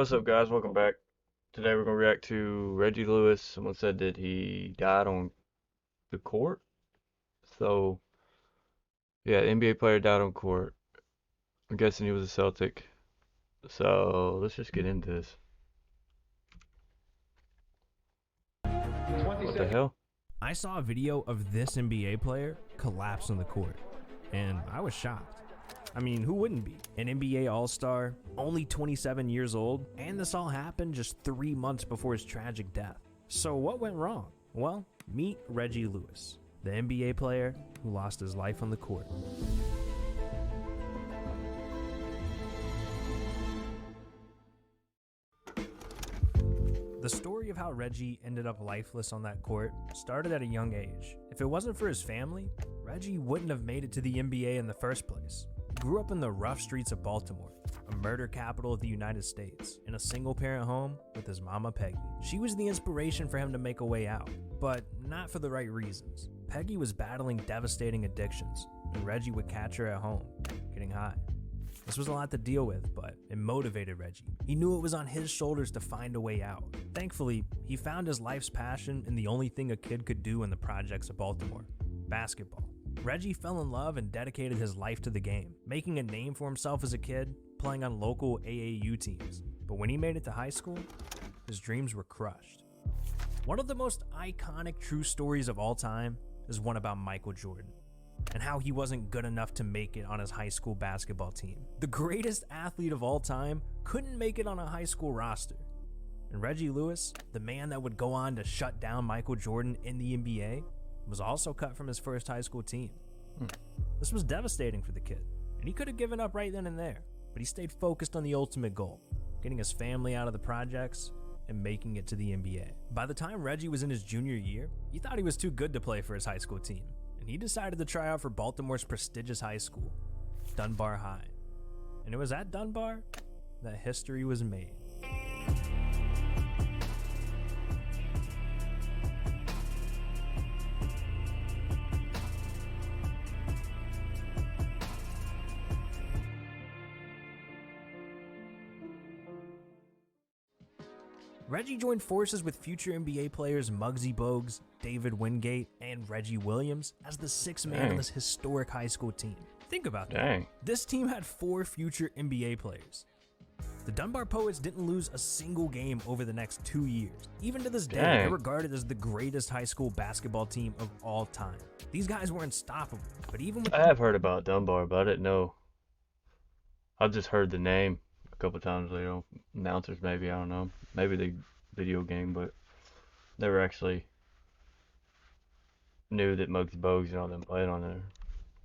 What's up, guys? Welcome back. Today we're gonna react to Reggie Lewis. Someone said that he died on the court. So yeah, NBA player died on court. I'm guessing he was a Celtic. So let's just get into this. What the hell? I saw a video of this NBA player collapse on the court, and I was shocked. I mean, who wouldn't be? An NBA All-Star, only 27 years old, and this all happened just 3 months before his tragic death. So what went wrong? Well, meet Reggie Lewis, the NBA player who lost his life on the court. The story of how Reggie ended up lifeless on that court started at a young age. If it wasn't for his family, Reggie wouldn't have made it to the NBA in the first place. He grew up in the rough streets of Baltimore, a murder capital of the United States, in a single-parent home with his mama Peggy. She was the inspiration for him to make a way out, but not for the right reasons. Peggy was battling devastating addictions, and Reggie would catch her at home, getting high. This was a lot to deal with, but it motivated Reggie. He knew it was on his shoulders to find a way out. Thankfully, he found his life's passion in the only thing a kid could do in the projects of Baltimore: basketball. Reggie fell in love and dedicated his life to the game, making a name for himself as a kid, playing on local AAU teams. But when he made it to high school, his dreams were crushed. One of the most iconic true stories of all time is one about Michael Jordan, and how he wasn't good enough to make it on his high school basketball team. The greatest athlete of all time couldn't make it on a high school roster. And Reggie Lewis, the man that would go on to shut down Michael Jordan in the NBA, was also cut from his first high school team. This was devastating for the kid, and he could have given up right then and there, but he stayed focused on the ultimate goal: getting his family out of the projects and making it to the NBA. By the time Reggie was in his junior year, he thought he was too good to play for his high school team, and he decided to try out for Baltimore's prestigious high school, Dunbar High. And it was at Dunbar that history was made. Reggie joined forces with future NBA players Muggsy Bogues, David Wingate, and Reggie Williams as the sixth man on this historic high school team. Think about that. This team had 4 future NBA players. The Dunbar Poets didn't lose a single game over the next 2 years. Even to this day, they're regarded as the greatest high school basketball team of all time. These guys were unstoppable, but even with— I have heard about Dunbar, but I didn't know. I've just heard the name a couple times, announcers maybe, I don't know. Maybe the video game, but never actually knew that Muggsy Bogues and all them played on there.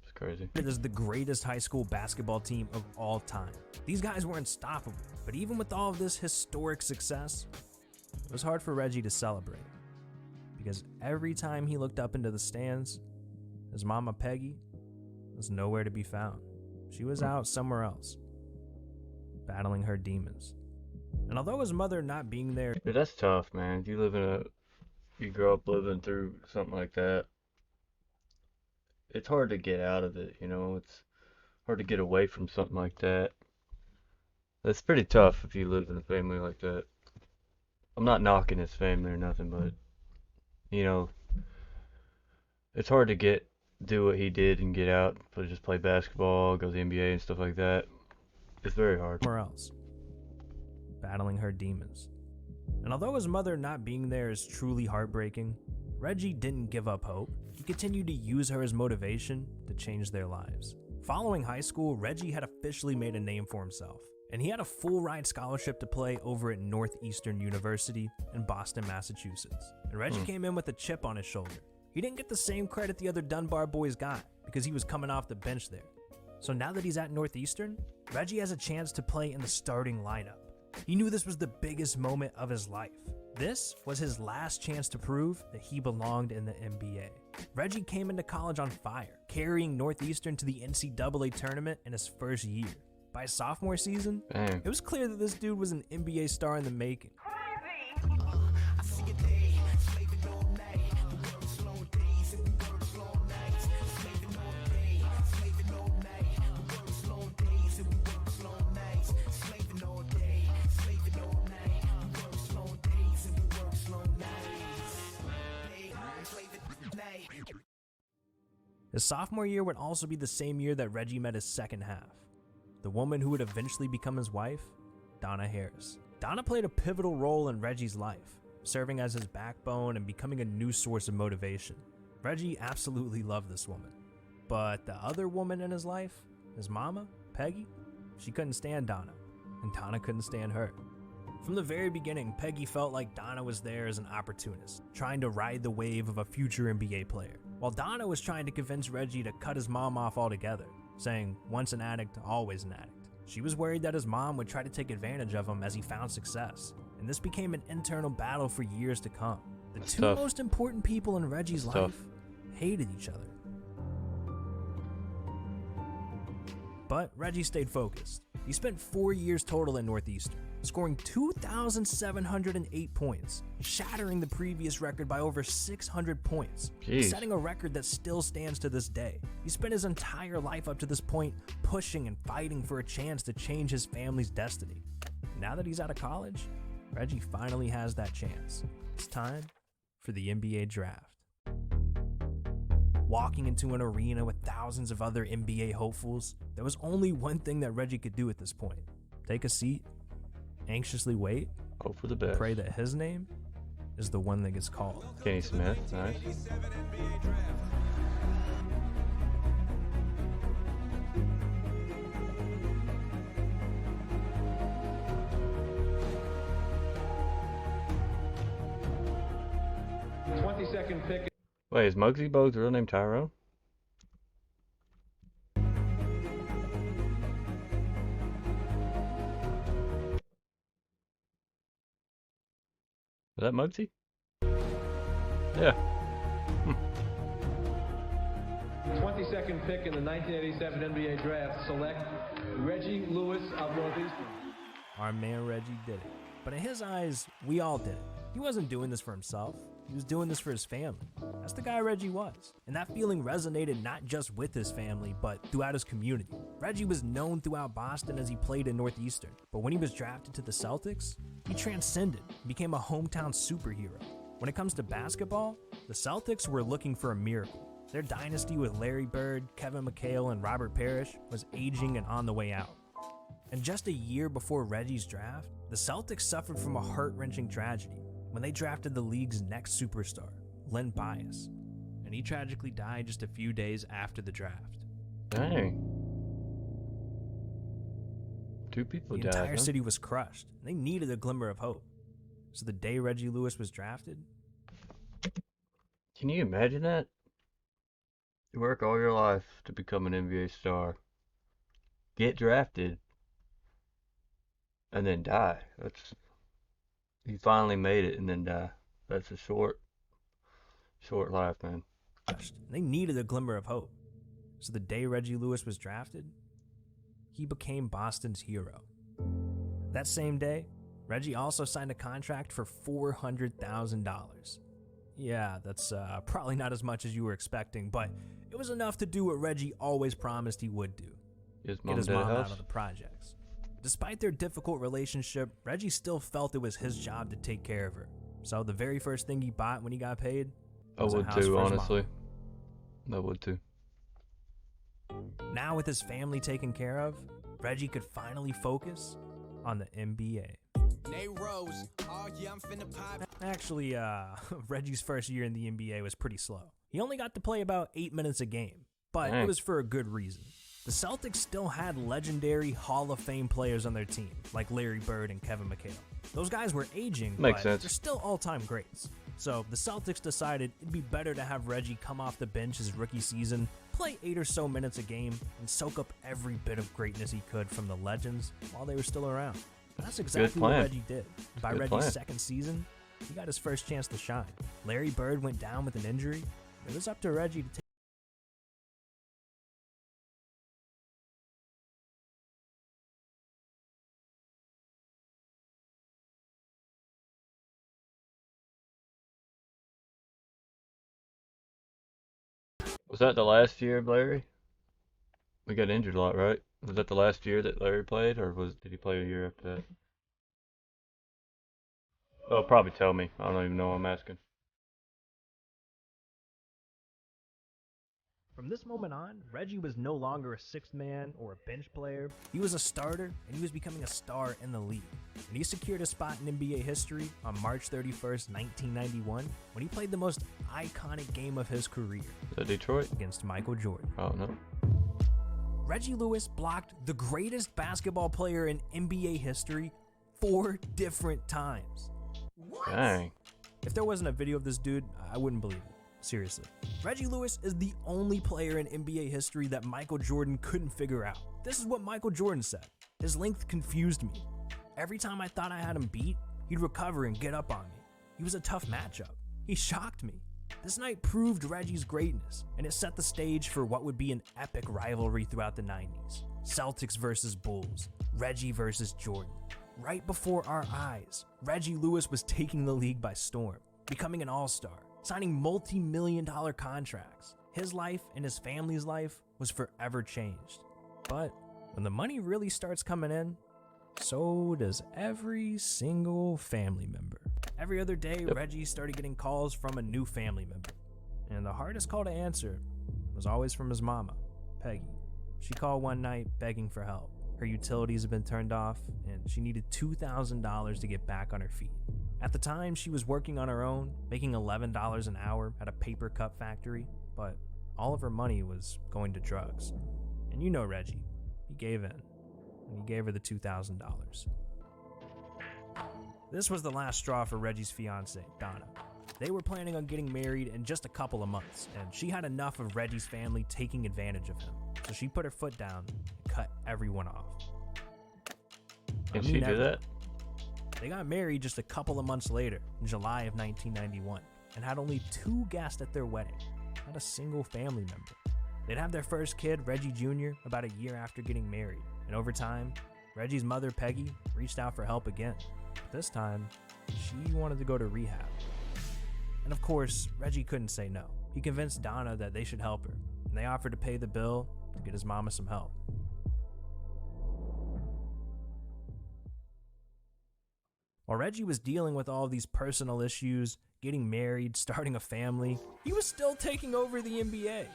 It's crazy. It is the greatest high school basketball team of all time. These guys were unstoppable, but even with all of this historic success, it was hard for Reggie to celebrate, because every time he looked up into the stands, his mama Peggy was nowhere to be found. She was out somewhere else, battling her demons. And although his mother not being there— Dude, that's tough, man. You grow up living through something like that. It's hard to get out of it, It's hard to get away from something like that. That's pretty tough if you live in a family like that. I'm not knocking his family or nothing, but it's hard to do what he did and get out, but just play basketball, go to the NBA and stuff like that. It's very hard. Somewhere else, battling her demons. And although his mother not being there is truly heartbreaking, Reggie didn't give up hope. He continued to use her as motivation to change their lives. Following high school, Reggie had officially made a name for himself, and he had a full-ride scholarship to play over at Northeastern University in Boston, Massachusetts. And Reggie came in with a chip on his shoulder. He didn't get the same credit the other Dunbar boys got, because he was coming off the bench there. So now that he's at Northeastern, Reggie has a chance to play in the starting lineup. He knew this was the biggest moment of his life. This was his last chance to prove that he belonged in the NBA. Reggie came into college on fire, carrying Northeastern to the NCAA tournament in his first year. By his sophomore season, it was clear that this dude was an NBA star in the making. His sophomore year would also be the same year that Reggie met his second half, the woman who would eventually become his wife, Donna Harris. Donna played a pivotal role in Reggie's life, serving as his backbone and becoming a new source of motivation. Reggie absolutely loved this woman, but the other woman in his life, his mama, Peggy, she couldn't stand Donna, and Donna couldn't stand her. From the very beginning, Peggy felt like Donna was there as an opportunist, trying to ride the wave of a future NBA player, while Donna was trying to convince Reggie to cut his mom off altogether, saying, once an addict, always an addict. She was worried that his mom would try to take advantage of him as he found success, and this became an internal battle for years to come. The two most important people in Reggie's life hated each other. But Reggie stayed focused. He spent 4 years total at Northeastern, scoring 2,708 points, shattering the previous record by over 600 points, setting a record that still stands to this day. He spent his entire life up to this point pushing and fighting for a chance to change his family's destiny. Now that he's out of college, Reggie finally has that chance. It's time for the NBA draft. Walking into an arena with thousands of other NBA hopefuls, there was only one thing that Reggie could do at this point. Take a seat, anxiously wait, hope for the best, pray that his name is the one that gets called. Kenny Smith, nice. Second pick. Wait, is Muggsy Bogues' real name Tyrone? Is that Muggsy? Yeah. 22nd pick in the 1987 NBA draft, select Reggie Lewis of Northeastern. Our man Reggie did it. But in his eyes, we all did it. He wasn't doing this for himself. He was doing this for his family. That's the guy Reggie was. And that feeling resonated not just with his family, but throughout his community. Reggie was known throughout Boston as he played in Northeastern. But when he was drafted to the Celtics, he transcended, became a hometown superhero. When it comes to basketball, the Celtics were looking for a miracle. Their dynasty with Larry Bird, Kevin McHale, and Robert Parrish was aging and on the way out. And just a year before Reggie's draft, the Celtics suffered from a heart-wrenching tragedy when they drafted the league's next superstar, Len Bias, and he tragically died just a few days after the draft. Dang. Two people died. The entire city was crushed, and they needed a glimmer of hope. So the day Reggie Lewis was drafted... Can you imagine that? You work all your life to become an NBA star, get drafted, and then die. You finally made it and then die. That's a short life, man. They needed a glimmer of hope. So the day Reggie Lewis was drafted, he became Boston's hero. That same day, Reggie also signed a contract for $400,000. Yeah, that's probably not as much as you were expecting, but it was enough to do what Reggie always promised he would do. Get his mom out of the projects. Despite their difficult relationship, Reggie still felt it was his job to take care of her. So the very first thing he bought when he got paid was a house for his mom. Honestly. I would too. Now with his family taken care of, Reggie could finally focus on the NBA. Actually, Reggie's first year in the NBA was pretty slow. He only got to play about 8 minutes a game, but it was for a good reason. The Celtics still had legendary Hall of Fame players on their team, like Larry Bird and Kevin McHale. Those guys were aging, but they're still all-time greats. So the Celtics decided it'd be better to have Reggie come off the bench his rookie season, play 8 or so minutes a game, and soak up every bit of greatness he could from the legends while they were still around. And that's exactly what Reggie did. By Reggie's second season, he got his first chance to shine. Larry Bird went down with an injury. It was up to Reggie to take. Was that the last year of Larry? We got injured a lot, right? Was that the last year that Larry played, or did he play a year after that? Oh, probably tell me. I don't even know what I'm asking. From this moment on, Reggie was no longer a sixth man or a bench player. He was a starter, and he was becoming a star in the league. And he secured a spot in NBA history on March 31st, 1991, when he played the most iconic game of his career. Is that Detroit? Against Michael Jordan. Oh, no. Reggie Lewis blocked the greatest basketball player in NBA history 4 different times. What? Dang. If there wasn't a video of this dude, I wouldn't believe it. Seriously. Reggie Lewis is the only player in NBA history that Michael Jordan couldn't figure out. This is what Michael Jordan said. His length confused me. Every time I thought I had him beat, he'd recover and get up on me. He was a tough matchup. He shocked me. This night proved Reggie's greatness, and it set the stage for what would be an epic rivalry throughout the 90s. Celtics versus Bulls, Reggie versus Jordan. Right before our eyes, Reggie Lewis was taking the league by storm, becoming an all-star, signing multi-million-dollar contracts. His life and his family's life was forever changed. But when the money really starts coming in, so does every single family member. Every other day, Reggie started getting calls from a new family member. And the hardest call to answer was always from his mama, Peggy. She called one night begging for help. Her utilities had been turned off, and she needed $2,000 to get back on her feet. At the time, she was working on her own, making $11 an hour at a paper cup factory, but all of her money was going to drugs. And you know Reggie, he gave in, and he gave her the $2,000. This was the last straw for Reggie's fiancée, Donna. They were planning on getting married in just a couple of months, and she had enough of Reggie's family taking advantage of him. So she put her foot down and cut everyone off. Can she do that? They got married just a couple of months later, in July of 1991, and had only 2 guests at their wedding, not a single family member. They'd have their first kid, Reggie Jr., about a year after getting married, and over time, Reggie's mother, Peggy, reached out for help again. But this time, she wanted to go to rehab. And of course, Reggie couldn't say no. He convinced Donna that they should help her, and they offered to pay the bill to get his mama some help. While Reggie was dealing with all these personal issues, getting married, starting a family, he was still taking over the NBA.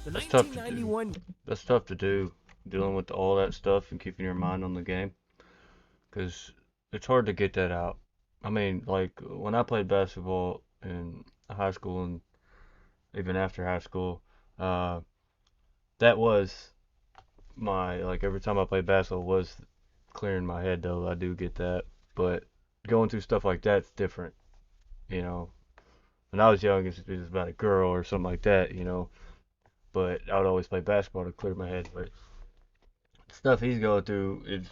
That's tough to do, dealing with all that stuff and keeping your mind on the game, because it's hard to get that out. I mean, like, when I played basketball in high school and even after high school, that was my, like, every time I played basketball was clearing my head, though. I do get that. But going through stuff like that's different, you know. When I was young, it was about a girl or something like that, you know. But I would always play basketball to clear my head. But stuff he's going through is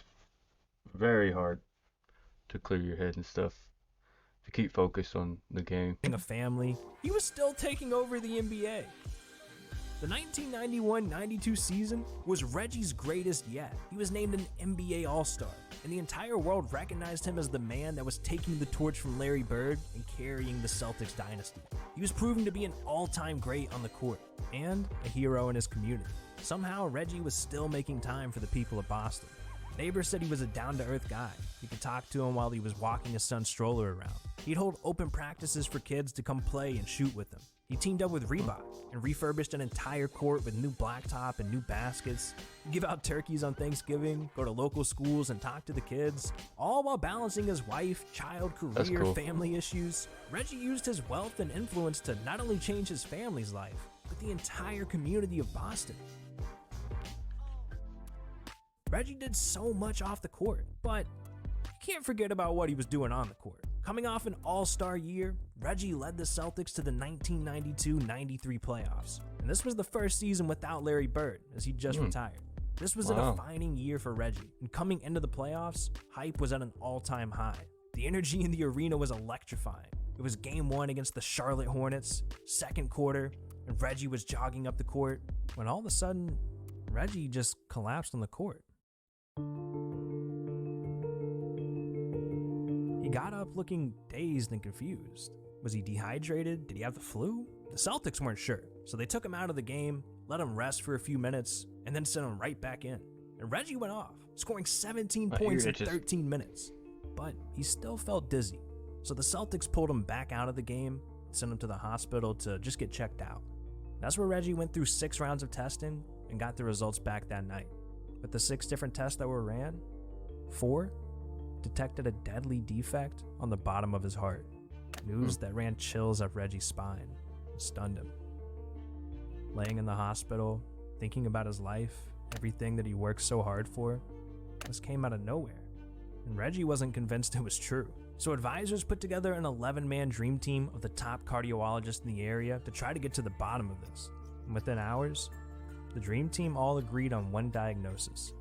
very hard to clear your head and stuff, to keep focused on the game. A family, he was still taking over the NBA. The 1991-92 season was Reggie's greatest yet. He was named an NBA All-Star, and the entire world recognized him as the man that was taking the torch from Larry Bird and carrying the Celtics dynasty. He was proving to be an all-time great on the court, and a hero in his community. Somehow, Reggie was still making time for the people of Boston. Neighbors said he was a down-to-earth guy. You could talk to him while he was walking his son's stroller around. He'd hold open practices for kids to come play and shoot with him. He teamed up with Reebok and refurbished an entire court with new blacktop and new baskets. He'd give out turkeys on Thanksgiving, go to local schools and talk to the kids, all while balancing his wife, child, career, family issues. Reggie used his wealth and influence to not only change his family's life, but the entire community of Boston. Reggie did so much off the court, but you can't forget about what he was doing on the court. Coming off an all-star year, Reggie led the Celtics to the 1992-93 playoffs. And this was the first season without Larry Bird, as he just retired. This was a defining year for Reggie, and coming into the playoffs, hype was at an all-time high. The energy in the arena was electrifying. It was game 1 against the Charlotte Hornets, second quarter, and Reggie was jogging up the court, when all of a sudden, Reggie just collapsed on the court. He got up looking dazed and confused. Was he dehydrated? Did he have the flu? The Celtics weren't sure, so they took him out of the game, let him rest for a few minutes, and then sent him right back in. And Reggie went off, scoring 17 points in 13 minutes. But he still felt dizzy, so the Celtics pulled him back out of the game and sent him to the hospital to just get checked out. That's where Reggie went through 6 rounds of testing and got the results back that night. With the 6 different tests that were ran, 4 detected a deadly defect on the bottom of his heart. News that ran chills up Reggie's spine and stunned him. Laying in the hospital, thinking about his life, everything that he worked so hard for, this came out of nowhere. And Reggie wasn't convinced it was true. So advisors put together an 11-man dream team of the top cardiologists in the area to try to get to the bottom of this. And within hours, the dream team all agreed on one diagnosis.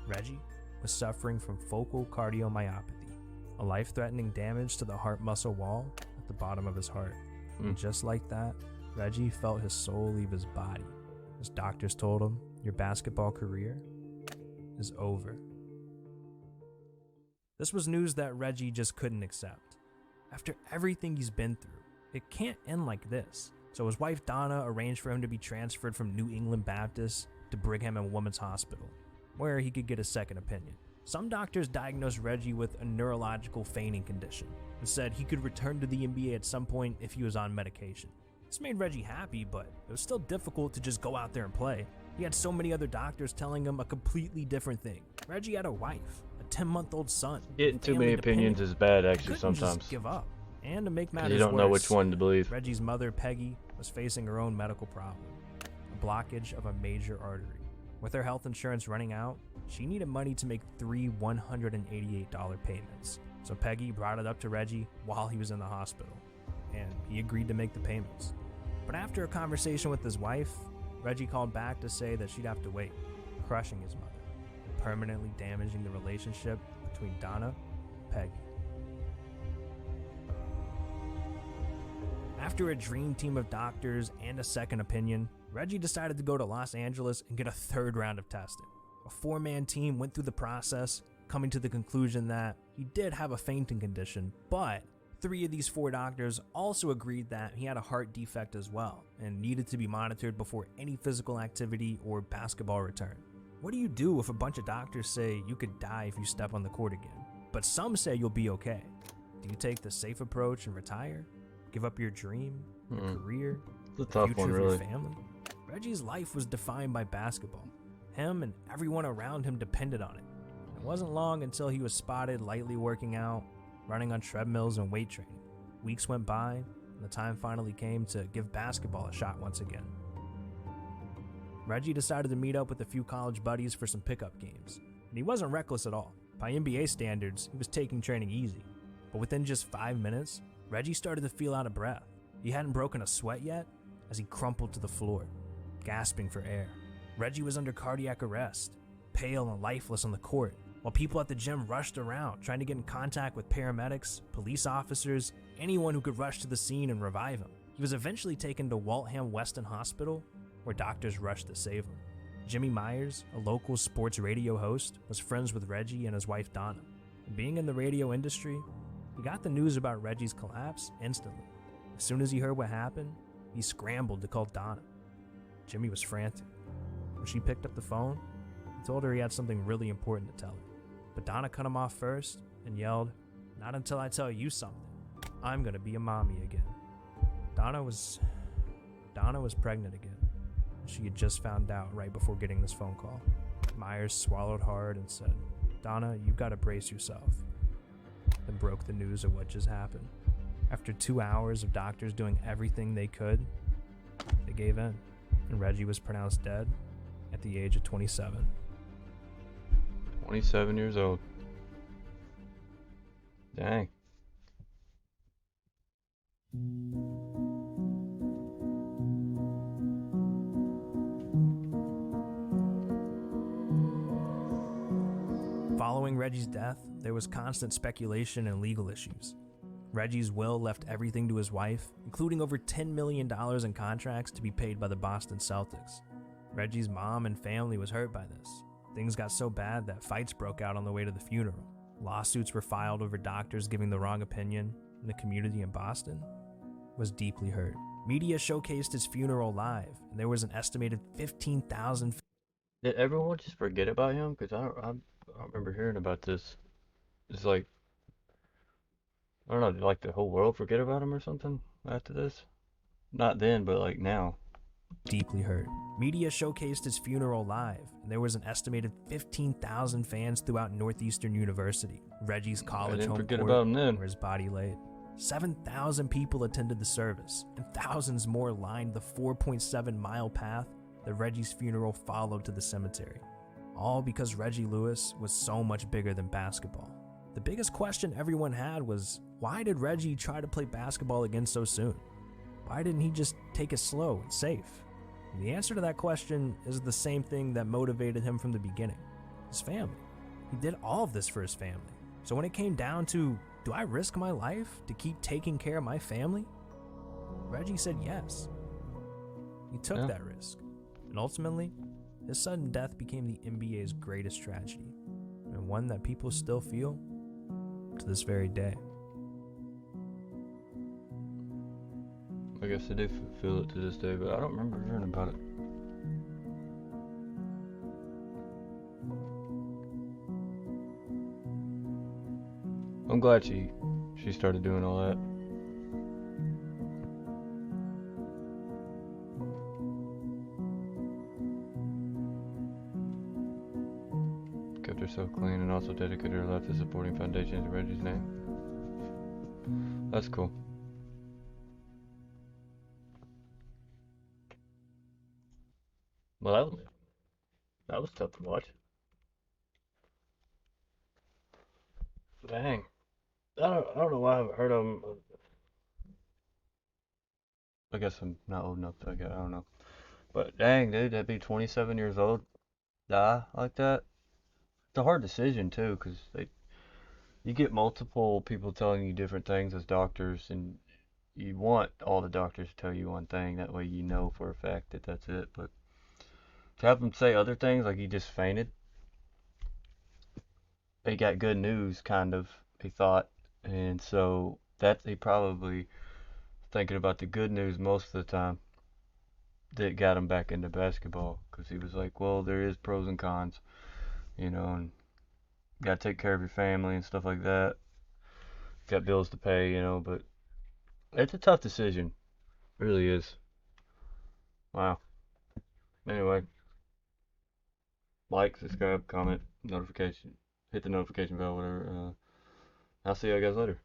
Reggie was suffering from focal cardiomyopathy, a life-threatening damage to the heart muscle wall at the bottom of his heart. And just like that, Reggie felt his soul leave his body. His doctors told him, "Your basketball career is over." This was news that Reggie just couldn't accept. After everything he's been through, it can't end like this. So his wife Donna arranged for him to be transferred from New England Baptist to Brigham and Women's Hospital, where he could get a second opinion. Some doctors diagnosed Reggie with a neurological feigning condition and said he could return to the NBA at some point if he was on medication. This made Reggie happy, but it was still difficult to just go out there and play. He had so many other doctors telling him a completely different thing. Reggie had a wife, a 10-month-old son. Getting too many opinions is bad, actually, sometimes. Just give up. And to make matters You don't know which one to believe. Reggie's mother, Peggy, was facing her own medical problem, a blockage of a major artery. With her health insurance running out, she needed money to make 3 $188 payments. So Peggy brought it up to Reggie while he was in the hospital, and he agreed to make the payments. But after a conversation with his wife, Reggie called back to say that she'd have to wait, crushing his mother and permanently damaging the relationship between Donna and Peggy. After a dream team of doctors and a second opinion, Reggie decided to go to Los Angeles and get a 3rd round of testing. A 4-man team went through the process, coming to the conclusion that he did have a fainting condition, but 3 of these 4 doctors also agreed that he had a heart defect as well and needed to be monitored before any physical activity or basketball return. What do you do if a bunch of doctors say you could die if you step on the court again, but some say you'll be okay? Do you take the safe approach and retire? Give up your dream, your career, It's a tough future one, of really. your family? Reggie's life was defined by basketball. Him and everyone around him depended on it. It wasn't long until he was spotted lightly working out, running on treadmills and weight training. Weeks went by, and the time finally came to give basketball a shot once again. Reggie decided to meet up with a few college buddies for some pickup games, and he wasn't reckless at all. By NBA standards, he was taking training easy. But within just 5 minutes, Reggie started to feel out of breath. He hadn't broken a sweat yet as he crumpled to the floor, gasping for air. Reggie was under cardiac arrest, pale and lifeless on the court, while people at the gym rushed around, trying to get in contact with paramedics, police officers, anyone who could rush to the scene and revive him. He was eventually taken to Waltham Weston Hospital, where doctors rushed to save him. Jimmy Myers, a local sports radio host, was friends with Reggie and his wife Donna. And being in the radio industry, he got the news about Reggie's collapse instantly. As soon as he heard what happened, he scrambled to call Donna. Jimmy was frantic. When she picked up the phone, he told her he had something really important to tell her. But Donna cut him off first and yelled, "Not until I tell you something. I'm gonna be a mommy again." Donna was pregnant again. She had just found out right before getting this phone call. Myers swallowed hard and said, "Donna, you've got to brace yourself." Then broke the news of what just happened. After 2 hours of doctors doing everything they could, they gave in, and Reggie was pronounced dead at the age of 27. 27 years old. Dang. Following Reggie's death, there was constant speculation and legal issues. Reggie's will left everything to his wife, including over $10 million in contracts to be paid by the Boston Celtics. Reggie's mom and family was hurt by this. Things got so bad that fights broke out on the way to the funeral. Lawsuits were filed over doctors giving the wrong opinion, and the community in Boston was deeply hurt. Media showcased his funeral live, and there was an estimated 15,000. Did everyone just forget about him? Because I remember hearing about this. It's like, I don't know, did like the whole world forget about him or something after this? Not then, but like now. deeply hurt. Media showcased his funeral live, and there was an estimated 15,000 fans throughout Northeastern University, Reggie's I college didn't home forget court, about him then. where his body laid. 7,000 people attended the service, and thousands more lined the 4.7-mile path that Reggie's funeral followed to the cemetery. All because Reggie Lewis was so much bigger than basketball. The biggest question everyone had was, why did Reggie try to play basketball again so soon? Why didn't he just take it slow and safe? And the answer to that question is the same thing that motivated him from the beginning: his family. He did all of this for his family. So when it came down to, do I risk my life to keep taking care of my family? Reggie said yes. He took that risk. And ultimately, his sudden death became the NBA's greatest tragedy, and one that people still feel to this very day. I guess I do feel it to this day, but I don't remember hearing about it. I'm glad she started doing all that. Kept herself clean and also dedicated her life to supporting foundations in Reggie's name. That's cool. Well, that was tough to watch. Dang. I don't know why I haven't heard of him. I guess I'm not old enough to, I don't know. But dang, dude, that'd be 27 years old, die like that. It's a hard decision too, 'cause you get multiple people telling you different things as doctors, and you want all the doctors to tell you one thing. That way you know for a fact that that's it. But to have them say other things, like he just fainted, he got good news, kind of, he thought. And so that he probably thinking about the good news most of the time that got him back into basketball, because he was like, well, there is pros and cons, and got to take care of your family and stuff like that. Got bills to pay, but it's a tough decision. It really is. Wow. Anyway, like, subscribe, comment, notification, hit the notification bell, whatever. I'll see you guys later.